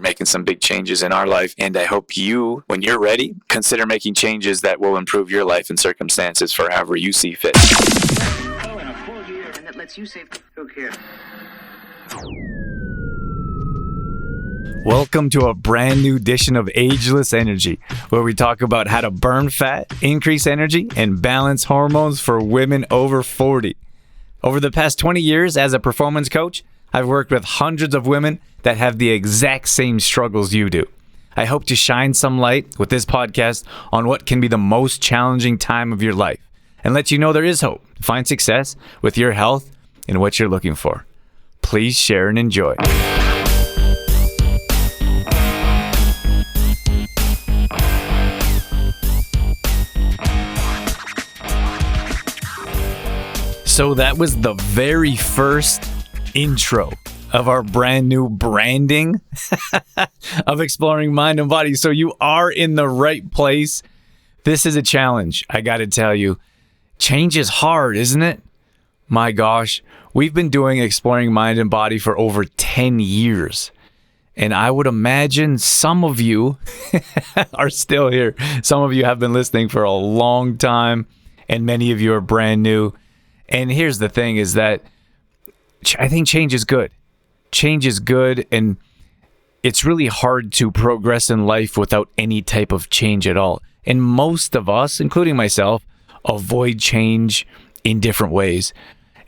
making some big changes in our life. And I hope you, when you're ready, consider making changes that will improve your life and circumstances for however you see fit. Oh, in a full year, and that lets you save. Who cares? Welcome to a brand new edition of Ageless Energy, where we talk about how to burn fat, increase energy, and balance hormones for women over 40. Over the past 20 years as a performance coach, I've worked with hundreds of women that have the exact same struggles you do. I hope to shine some light with this podcast on what can be the most challenging time of your life and let you know there is hope to find success with your health and what you're looking for. Please share and enjoy. So that was the very first intro of our brand new branding of Exploring Mind and Body. So you are in the right place. This is a challenge, I got to tell you. Change is hard, isn't it? My gosh, we've been doing Exploring Mind and Body for over 10 years. And I would imagine some of you are still here. Some of you have been listening for a long time, and many of you are brand new. And here's the thing is that I think change is good. Change is good, and it's really hard to progress in life without any type of change at all. And most of us, including myself, avoid change in different ways.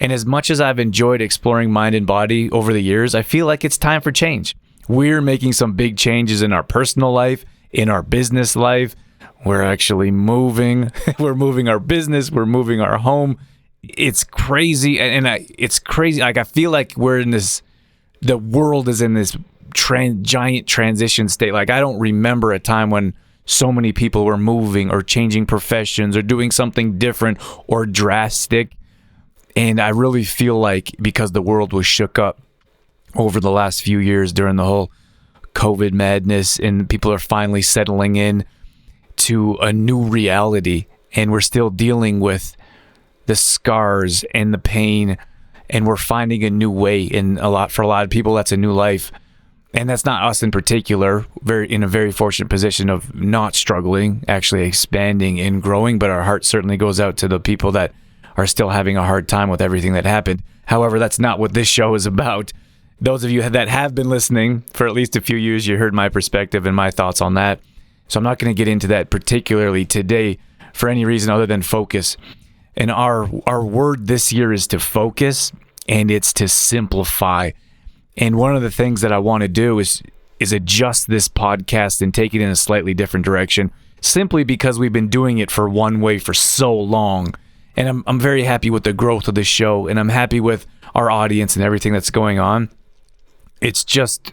And as much as I've enjoyed exploring mind and body over the years, I feel like it's time for change. We're making some big changes in our personal life, in our business life. We're actually moving. We're moving our business. We're moving our home. It's crazy, it's crazy. Like I feel like we're in this. The world is in this giant transition state. Like I don't remember a time when so many people were moving or changing professions or doing something different or drastic. And I really feel like because the world was shook up over the last few years during the whole COVID madness, and people are finally settling in to a new reality, and we're still dealing with the scars and the pain, and we're finding a new way. And for a lot of people, that's a new life. And that's not us in particular. In a very fortunate position of not struggling, actually expanding and growing. But our heart certainly goes out to the people that are still having a hard time with everything that happened. However, that's not what this show is about. Those of you that have been listening for at least a few years, you heard my perspective and my thoughts on that. So I'm not going to get into that particularly today for any reason other than focus. And our word this year is to focus, and it's to simplify. And one of the things that I want to do is adjust this podcast and take it in a slightly different direction, simply because we've been doing it for one way for so long. And I'm very happy with the growth of the show, and I'm happy with our audience and everything that's going on. It's just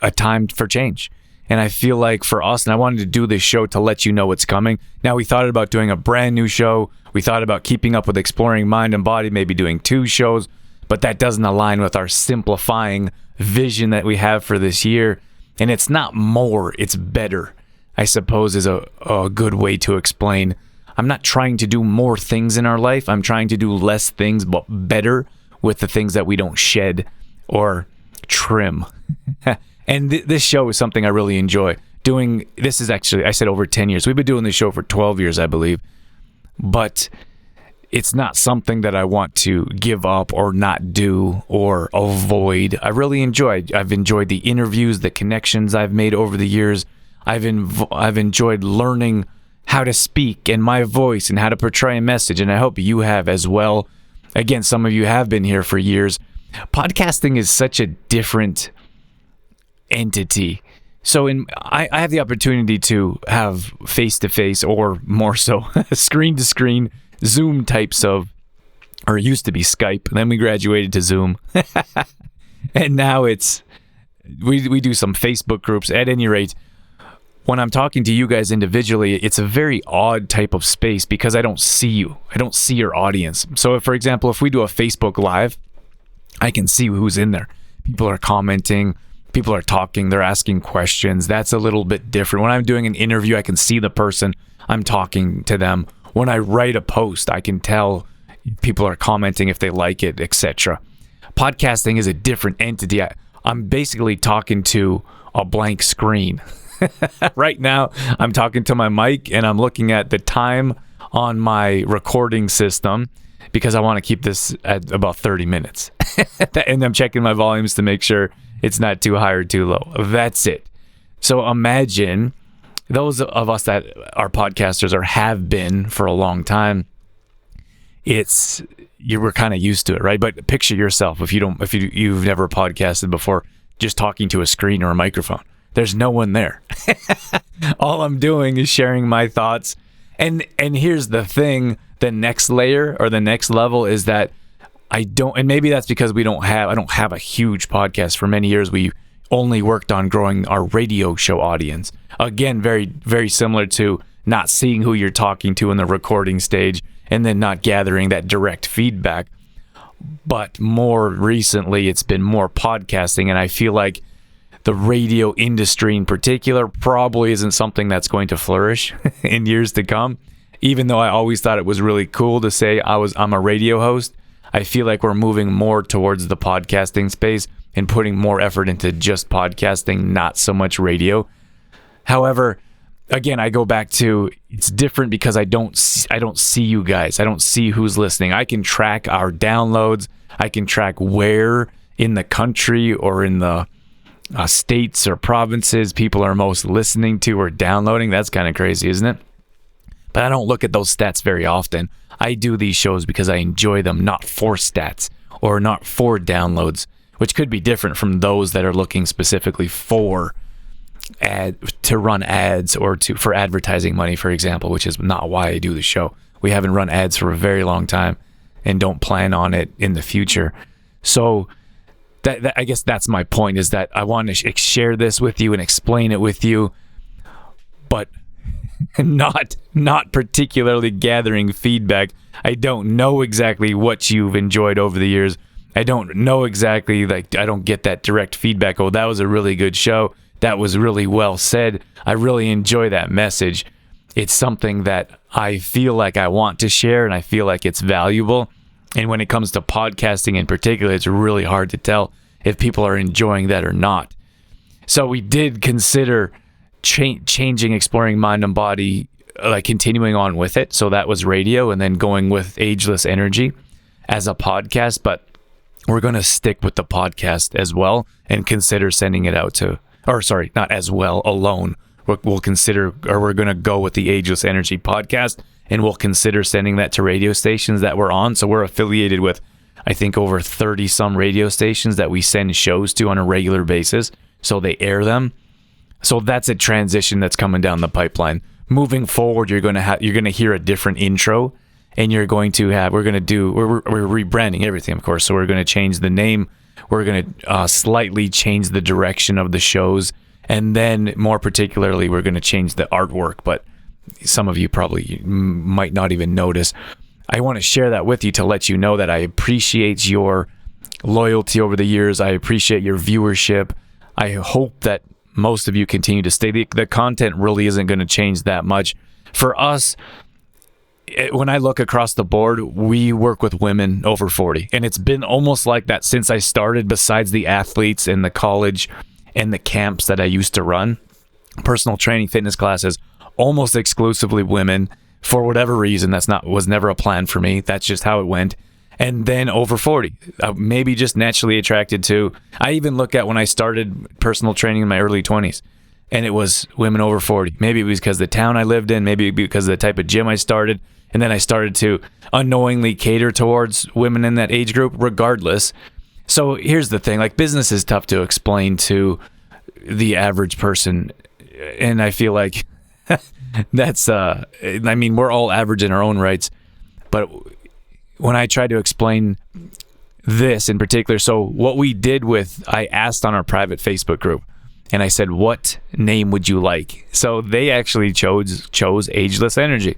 a time for change. And I feel like for us, and I wanted to do this show to let you know what's coming. Now, we thought about doing a brand new show. We thought about keeping up with Exploring Mind and Body, maybe doing 2 shows, but that doesn't align with our simplifying vision that we have for this year. And it's not more, it's better, I suppose, is a good way to explain. I'm not trying to do more things in our life. I'm trying to do less things, but better with the things that we don't shed or trim. And this show is something I really enjoy doing. This is actually, I said over 10 years. We've been doing this show for 12 years, I believe. But it's not something that I want to give up or not do or avoid. I really I've enjoyed the interviews, the connections I've made over the years. I've enjoyed learning how to speak and my voice and how to portray a message. And I hope you have as well. Again, some of you have been here for years. Podcasting is such a different entity. So I have the opportunity to have face-to-face, or more so screen-to-screen Zoom types of, or it used to be Skype, and then we graduated to Zoom. And now we do some Facebook groups. At any rate, when I'm talking to you guys individually, it's a very odd type of space because I don't see you. I don't see your audience. So if, for example, if we do a Facebook Live, I can see who's in there. People are commenting. People are talking, they're asking questions. That's a little bit different. When I'm doing an interview, I can see the person, I'm talking to them. When I write a post, I can tell people are commenting if they like it, etc. Podcasting is a different entity. I'm basically talking to a blank screen. Right now, I'm talking to my mic and I'm looking at the time on my recording system because I want to keep this at about 30 minutes. And I'm checking my volumes to make sure it's not too high or too low. That's it. So imagine those of us that are podcasters or have been for a long time, you were kind of used to it, right? But picture yourself if you've never podcasted before, just talking to a screen or a microphone. There's no one there. All I'm doing is sharing my thoughts. And here's the thing, the next layer or the next level is that and maybe that's because I don't have a huge podcast. For many years, we only worked on growing our radio show audience. Again, very, very similar to not seeing who you're talking to in the recording stage and then not gathering that direct feedback. But more recently, it's been more podcasting, and I feel like the radio industry in particular probably isn't something that's going to flourish in years to come. Even though I always thought it was really cool to say I'm a radio host, I feel like we're moving more towards the podcasting space and putting more effort into just podcasting, not so much radio. However, again, I go back to it's different because I don't see you guys. I don't see who's listening. I can track our downloads. I can track where in the country or in the states or provinces people are most listening to or downloading. That's kind of crazy, isn't it? But I don't look at those stats very often. I do these shows because I enjoy them, not for stats or not for downloads, which could be different from those that are looking specifically to run ads or for advertising money, for example, which is not why I do the show. We haven't run ads for a very long time and don't plan on it in the future. So that I guess that's my point, is that I want to share this with you and explain it with you, but not particularly gathering feedback. I don't know exactly what you've enjoyed over the years. I don't know exactly, I don't get that direct feedback. Oh, that was a really good show. That was really well said. I really enjoy that message. It's something that I feel like I want to share and I feel like it's valuable. And when it comes to podcasting in particular, it's really hard to tell if people are enjoying that or not. So we did consider changing Exploring Mind and Body, continuing on with it. So that was radio, and then going with Ageless Energy as a podcast. But we're going to stick with the podcast as well and consider sending it out not as well, alone. We'll consider, or we're going to go with the Ageless Energy podcast, and we'll consider sending that to radio stations that we're on. So we're affiliated with, I think, over 30 some radio stations that we send shows to on a regular basis. So they air them. So that's a transition that's coming down the pipeline. Moving forward, you're going to hear a different intro, and we're rebranding everything, of course. So we're going to change the name. We're going to slightly change the direction of the shows. And then more particularly, we're going to change the artwork. But some of you probably might not even notice. I want to share that with you to let you know that I appreciate your loyalty over the years. I appreciate your viewership. I hope that most of you continue to stay. The content really isn't going to change that much. For us, when I look across the board, we work with women over 40. And it's been almost like that since I started, besides the athletes and the college and the camps that I used to run. Personal training, fitness classes, almost exclusively women. For whatever reason, was never a plan for me. That's just how it went. And then over 40, maybe just naturally attracted to. I even look at when I started personal training in my early 20s, and it was women over 40. Maybe it was because of the town I lived in, maybe because of the type of gym I started, and then I started to unknowingly cater towards women in that age group regardless. So here's the thing, business is tough to explain to the average person, and I feel like that's, we're all average in our own rights, but when I try to explain this in particular, so what we did I asked on our private Facebook group, and I said, what name would you like? So they actually chose Ageless Energy.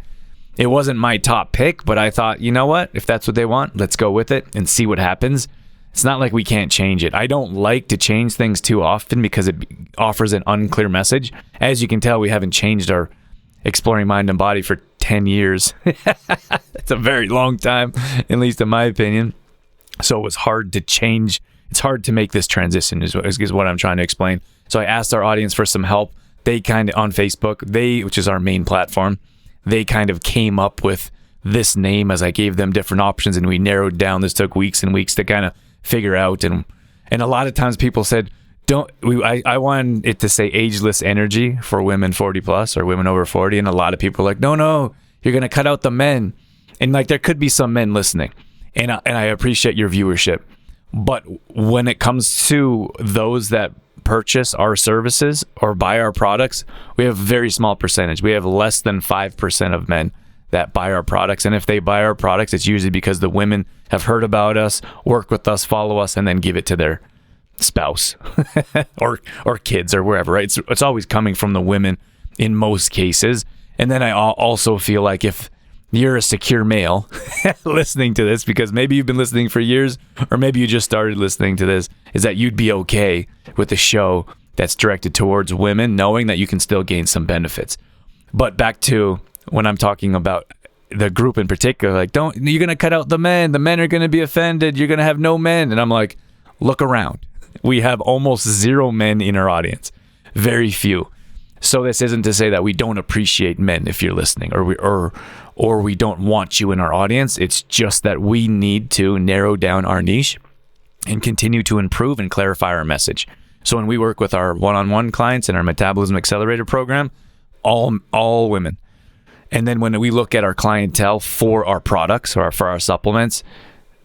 It wasn't my top pick, but I thought, you know what? If that's what they want, let's go with it and see what happens. It's not like we can't change it. I don't like to change things too often because it offers an unclear message. As you can tell, we haven't changed our Exploring Mind and Body for 10 years. That's a very long time, at least in my opinion. So it was hard to change. It's hard to make this transition is what I'm trying to explain. So I asked our audience for some help. They kind of, on Facebook, which is our main platform, they kind of came up with this name as I gave them different options, and we narrowed down. This took weeks and weeks to kind of figure out. And a lot of times people said, I wanted it to say Ageless Energy for women 40 plus or women over 40. And a lot of people are like, no, you're going to cut out the men. And like, there could be some men listening, and I appreciate your viewership. But when it comes to those that purchase our services or buy our products, we have a very small percentage. We have less than 5% of men that buy our products. And if they buy our products, it's usually because the women have heard about us, work with us, follow us, and then give it to their spouse or kids or wherever, right? It's always coming from the women in most cases. And then I also feel like if you're a secure male listening to this, because maybe you've been listening for years, or maybe you just started listening to this, is that you'd be okay with a show that's directed towards women, knowing that you can still gain some benefits. But back to when I'm talking about the group in particular, like, you're going to cut out the men are going to be offended, you're going to have no men. And I'm like, look around. We have almost zero men in our audience, very few. So this isn't to say that we don't appreciate men if you're listening, or we don't want you in our audience. It's just that we need to narrow down our niche and continue to improve and clarify our message. So when we work with our one-on-one clients in our Metabolism Accelerator program, all women. And then when we look at our clientele for our products or for our supplements,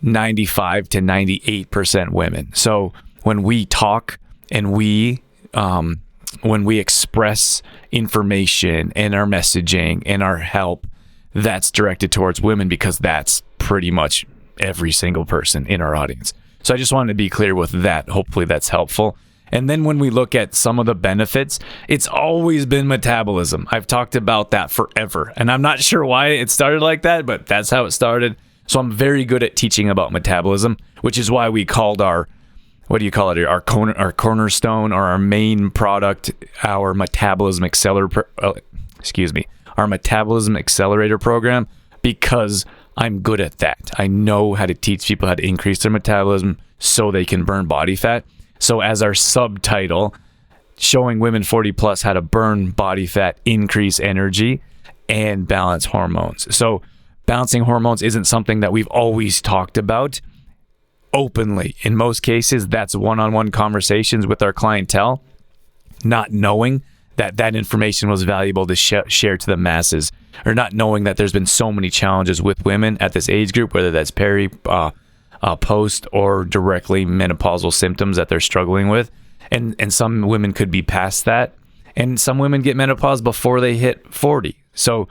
95 to 98% women. So when we talk and when we express information and our messaging and our help, that's directed towards women, because that's pretty much every single person in our audience. So I just wanted to be clear with that. Hopefully that's helpful. And then when we look at some of the benefits, it's always been metabolism. I've talked about that forever, and I'm not sure why it started like that, but that's how it started. So I'm very good at teaching about metabolism, which is why we called our cornerstone, or our main product, our Metabolism Accelerator, our Metabolism Accelerator program, because I'm good at that. I know how to teach people how to increase their metabolism so they can burn body fat. So as our subtitle, showing women 40 plus how to burn body fat, increase energy, and balance hormones. So balancing hormones isn't something that we've always talked about openly. In most cases, that's one-on-one conversations with our clientele, not knowing that information was valuable to share to the masses, or not knowing that there's been so many challenges with women at this age group, whether that's post or directly menopausal symptoms that they're struggling with. And some women could be past that, and some women get menopause before they hit 40. So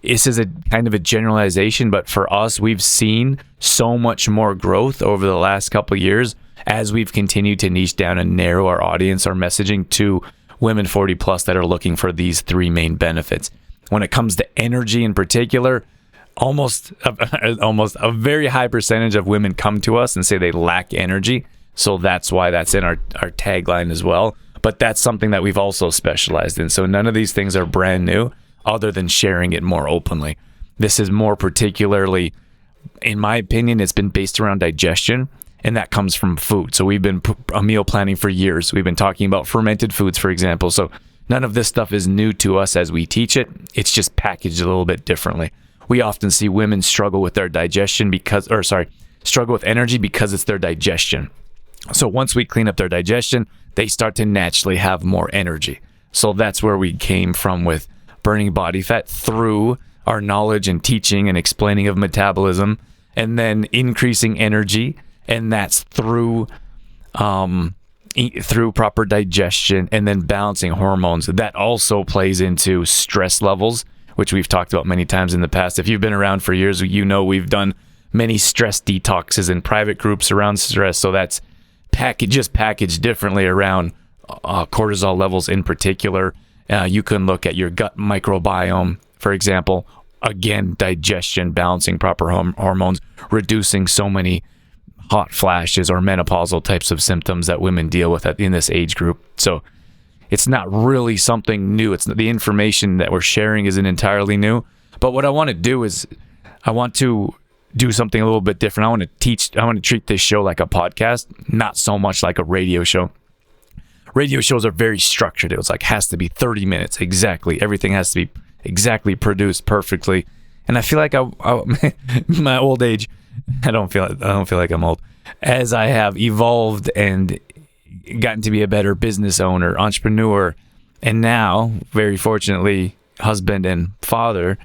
this is a kind of a generalization, but for us, we've seen so much more growth over the last couple of years as we've continued to niche down and narrow our audience, our messaging to women 40 plus that are looking for these three main benefits. When it comes to energy in particular, almost a very high percentage of women come to us and say they lack energy. So that's why that's in our tagline as well. But that's something that we've also specialized in. So none of these things are brand new, other than sharing it more openly. This is more particularly, in my opinion, it's been based around digestion, and that comes from food. So we've been meal planning for years. We've been talking about fermented foods, for example. So none of this stuff is new to us as we teach it. It's just packaged a little bit differently. We often see women struggle with their digestion struggle with energy because it's their digestion. So once we clean up their digestion, they start to naturally have more energy. So that's where we came from with burning body fat, through our knowledge and teaching and explaining of metabolism, and then increasing energy. And that's through proper digestion, and then balancing hormones. That also plays into stress levels, which we've talked about many times in the past. If you've been around for years, you know we've done many stress detoxes in private groups around stress. So that's packaged differently around cortisol levels in particular. You can look at your gut microbiome, for example. Again, digestion, balancing proper hormones, reducing so many hot flashes or menopausal types of symptoms that women deal with in this age group. So it's not really something new. It's the information that we're sharing isn't entirely new. But what I want to do is I want to do something a little bit different. I want to treat this show like a podcast, not so much like a radio show. radio shows are very structured. It was like, has to be 30 minutes exactly. Everything has to be exactly produced perfectly. And I feel like my old age, I don't feel like I'm old. As I have evolved and gotten to be a better business owner, entrepreneur, and now, very fortunately, husband and father,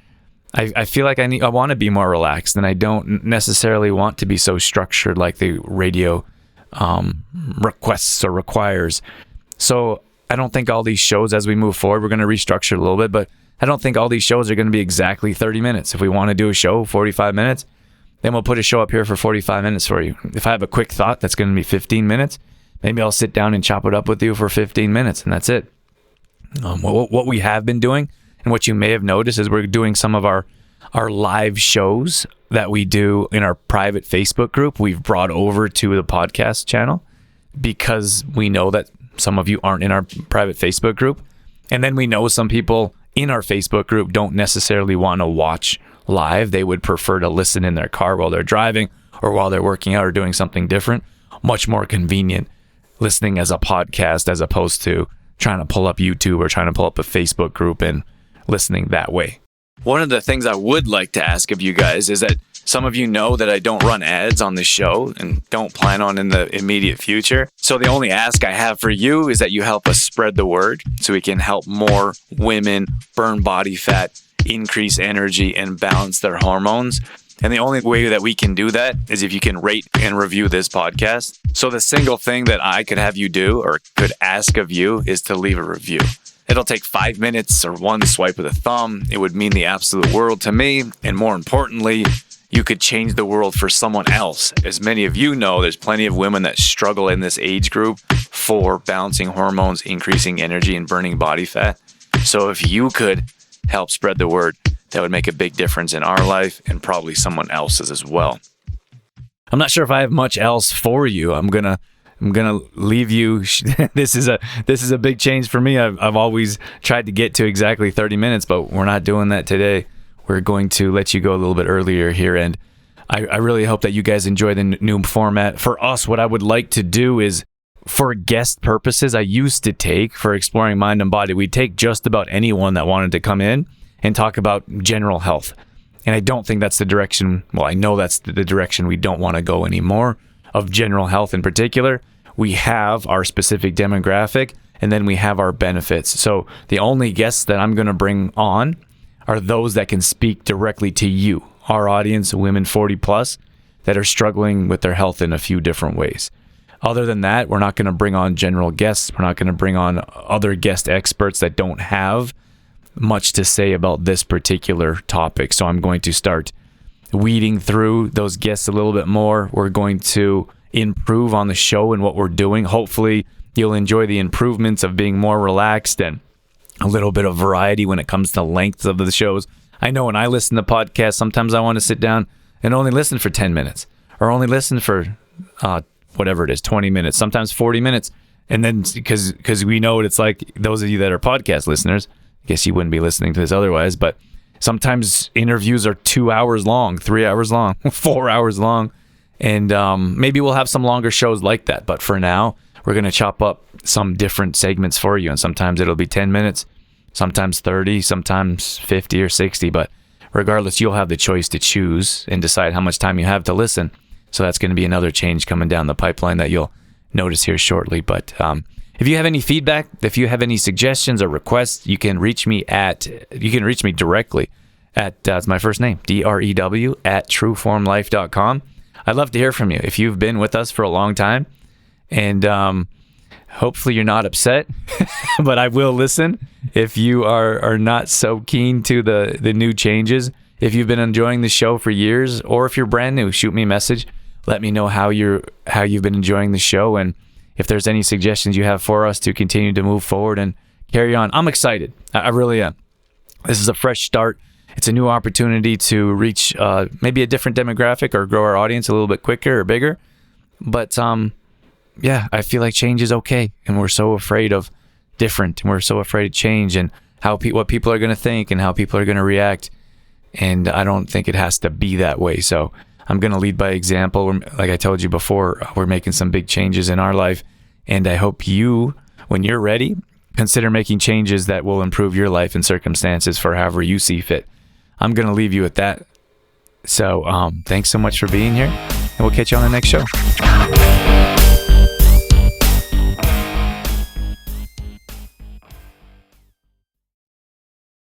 I feel like I want to be more relaxed, and I don't necessarily want to be so structured like the radio requests or requires. So I don't think all these shows, as we move forward, we're going to restructure a little bit, but I don't think all these shows are going to be exactly 30 minutes. If we want to do a show 45 minutes, then we'll put a show up here for 45 minutes for you. If I have a quick thought that's going to be 15 minutes, maybe I'll sit down and chop it up with you for 15 minutes, and that's it. What we have been doing, and what you may have noticed, is we're doing some of our live shows that we do in our private Facebook group. We've brought over to the podcast channel because we know that some of you aren't in our private Facebook group. And then we know some people in our Facebook group don't necessarily want to watch live. They would prefer to listen in their car while they're driving or while they're working out or doing something different. Much more convenient listening as a podcast as opposed to trying to pull up YouTube or trying to pull up a Facebook group and listening that way. One of the things I would like to ask of you guys is that some of you know that I don't run ads on the show and don't plan on in the immediate future. So the only ask I have for you is that you help us spread the word so we can help more women burn body fat, increase energy, and balance their hormones. And the only way that we can do that is if you can rate and review this podcast. So the single thing that I could have you do or could ask of you is to leave a review. It'll take 5 minutes or one swipe of the thumb. It would mean the absolute world to me. And more importantly, you could change the world for someone else. As many of you know, there's plenty of women that struggle in this age group for balancing hormones, increasing energy, and burning body fat. So if you could help spread the word, that would make a big difference in our life and probably someone else's as well. I'm not sure if I have much else for you. I'm gonna leave you. This is a big change for me. I've always tried to get to exactly 30 minutes, but we're not doing that today. We're going to let you go a little bit earlier here, and I really hope that you guys enjoy the new format. For us, what I would like to do is, for guest purposes, I used to take, for Exploring Mind and Body, we'd take just about anyone that wanted to come in and talk about general health. And I don't think that's the direction, well, I know that's the direction we don't want to go anymore, of general health in particular. We have our specific demographic, and then we have our benefits. So the only guests that I'm going to bring on are those that can speak directly to you, our audience, women 40 plus, that are struggling with their health in a few different ways. Other than that, we're not going to bring on general guests. We're not going to bring on other guest experts that don't have much to say about this particular topic. So I'm going to start weeding through those guests a little bit more. We're going to improve on the show and what we're doing. Hopefully, you'll enjoy the improvements of being more relaxed and a little bit of variety when it comes to lengths of the shows. I know when I listen to podcasts, sometimes I want to sit down and only listen for 10 minutes or only listen for whatever it is, 20 minutes, sometimes 40 minutes. And then because we know what it's like, those of you that are podcast listeners, I guess you wouldn't be listening to this otherwise, but sometimes interviews are 2 hours long, 3 hours long, 4 hours long. And maybe we'll have some longer shows like that. But for now, we're going to chop up some different segments for you. And sometimes it'll be 10 minutes, sometimes 30, sometimes 50 or 60. But regardless, you'll have the choice to choose and decide how much time you have to listen. So that's going to be another change coming down the pipeline that you'll notice here shortly. But if you have any feedback, if you have any suggestions or requests, you can reach me directly at it's my first name, DREW @trueformlife.com. I'd love to hear from you if you've been with us for a long time, and hopefully you're not upset, but I will listen if you are not so keen to the new changes. If you've been enjoying the show for years, or if you're brand new, shoot me a message. Let me know how you've been enjoying the show, and if there's any suggestions you have for us to continue to move forward and carry on. I'm excited. I really am. This is a fresh start. It's a new opportunity to reach maybe a different demographic or grow our audience a little bit quicker or bigger. But yeah, I feel like change is okay, and we're so afraid of different, and we're so afraid of change and what people are going to think and how people are going to react. And I don't think it has to be that way. So I'm going to lead by example. Like I told you before, we're making some big changes in our life, and I hope you when you're ready, consider making changes that will improve your life and circumstances for however you see fit. I'm going to leave you with that. So thanks so much for being here, and we'll catch you on the next show.